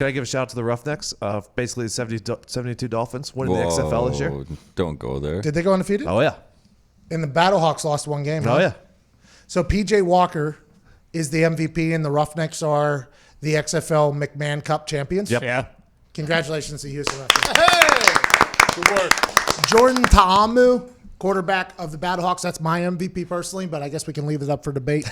Can I give a shout out to the Roughnecks? Basically, the 72 Dolphins winning the XFL this year. Don't go there. Did they go undefeated? Oh, yeah. And the Battlehawks lost one game. Oh, yeah. So P.J. Walker is the MVP, and the Roughnecks are the XFL McMahon Cup champions. Yep. Yeah. Congratulations to Houston Roughnecks. Hey! Good work. Jordan Ta'amu, quarterback of the Battlehawks. That's my MVP personally, but I guess we can leave it up for debate.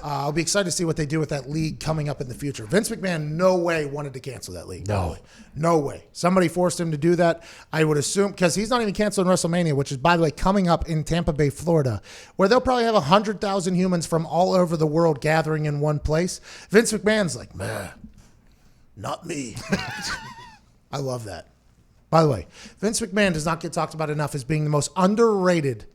I'll be excited to see what they do with that league coming up in the future. Vince McMahon, no way wanted to cancel that league. No way. Somebody forced him to do that. I would assume, because he's not even canceling WrestleMania, which is, by the way, coming up in Tampa Bay, Florida, where they'll probably have 100,000 humans from all over the world gathering in one place. Vince McMahon's like, man, not me. I love that. By the way, Vince McMahon does not get talked about enough as being the most underrated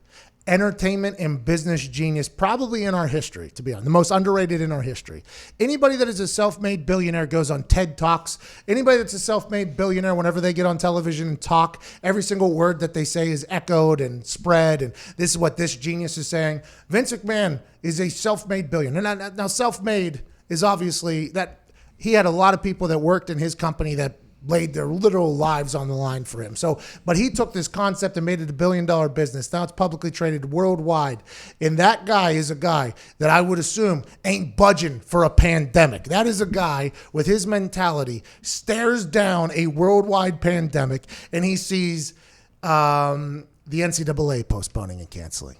entertainment and business genius probably in our history, to be honest. The most underrated in our history. Anybody that is a self-made billionaire goes on TED Talks. Anybody that's a self-made billionaire, whenever they get on television and talk, every single word that they say is echoed and spread, and this is what this genius is saying. Vince McMahon is a self-made billionaire. Now self-made is obviously that he had a lot of people that worked in his company that laid their literal lives on the line for him. But he took this concept and made it $1 billion business. Now it's publicly traded worldwide. And that guy is a guy that I would assume ain't budging for a pandemic. That is a guy with his mentality, stares down a worldwide pandemic, and he sees the NCAA postponing and canceling.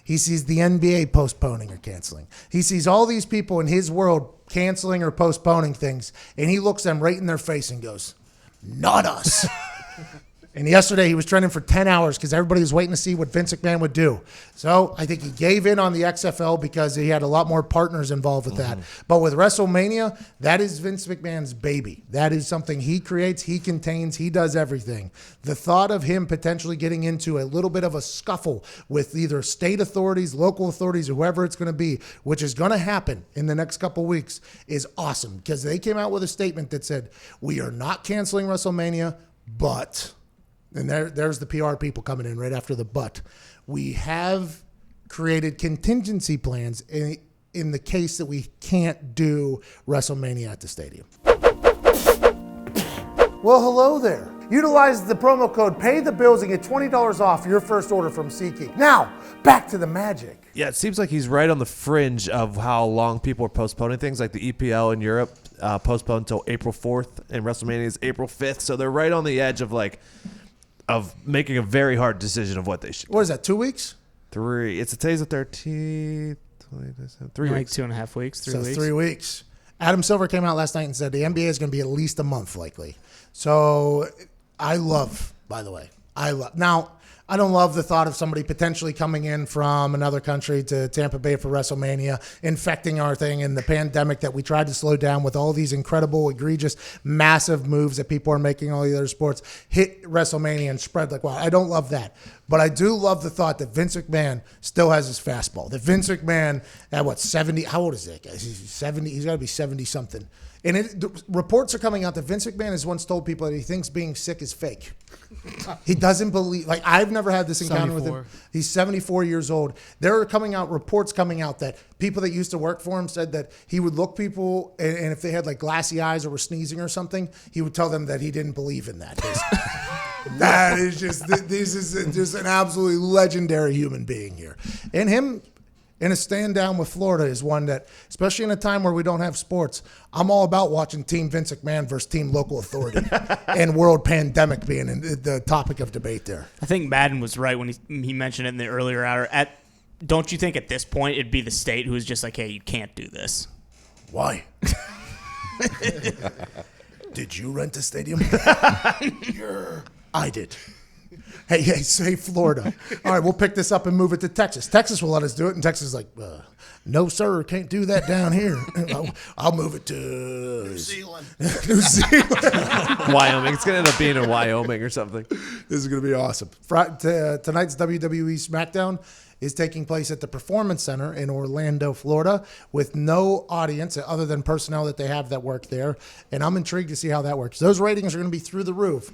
He sees the NBA postponing or canceling. He sees all these people in his world canceling or postponing things, and he looks them right in their face and goes, not us. And yesterday he was trending for 10 hours because everybody was waiting to see what Vince McMahon would do. So I think he gave in on the XFL because he had a lot more partners involved with that. But with WrestleMania, that is Vince McMahon's baby. That is something he creates, he contains, he does everything. The thought of him potentially getting into a little bit of a scuffle with either state authorities, local authorities, or whoever it's going to be, which is going to happen in the next couple weeks, is awesome because they came out with a statement that said, we are not canceling WrestleMania, but... And there's the PR people coming in right after the but. We have created contingency plans in the case that we can't do WrestleMania at the stadium. Well, hello there. Utilize the promo code PAYTHEBILLS and get $20 off your first order from SeatGeek. Now, back to the magic. Yeah, it seems like he's right on the fringe of how long people are postponing things. Like the EPL in Europe postponed until April 4th, and WrestleMania is April 5th. So they're right on the edge of making a very hard decision of what they should do. What is that, 2 weeks? 3. It's today's the 13th. 3 Like weeks. 2.5 weeks, 3 weeks. 3 weeks. Adam Silver came out last night and said the NBA is going to be at least a month likely. So I love, by the way, now, I don't love the thought of somebody potentially coming in from another country to Tampa Bay for WrestleMania, infecting our thing, and the pandemic that we tried to slow down with all these incredible, egregious, massive moves that people are making all the other sports hit WrestleMania and spread like, wow, I don't love that. But I do love the thought that Vince McMahon still has his fastball. That Vince McMahon at 70, how old is that guy? He's 70, he's got to be 70 something. And the reports are coming out that Vince McMahon has once told people that he thinks being sick is fake. He doesn't believe, I've never had this encounter with him. He's 74 years old. There are reports coming out that people that used to work for him said that he would look people, and if they had glassy eyes or were sneezing or something, he would tell them that he didn't believe in that. That is this is just an absolutely legendary human being here. And him in a stand down with Florida is one that, especially in a time where we don't have sports, I'm all about watching Team Vince McMahon versus Team Local Authority and world pandemic being the topic of debate there. I think Madden was right when he mentioned it in the earlier hour. Don't you think at this point it'd be the state who is just like, hey, you can't do this? Why? Did you rent a stadium? I did. Hey, say Florida. All right, we'll pick this up and move it to Texas. Texas will let us do it, and Texas is like, no, sir, can't do that down here. I'll move it to New Zealand. Wyoming. It's going to end up being in Wyoming or something. This is going to be awesome. Tonight's WWE SmackDown is taking place at the Performance Center in Orlando, Florida, with no audience other than personnel that they have that work there. And I'm intrigued to see how that works. Those ratings are going to be through the roof.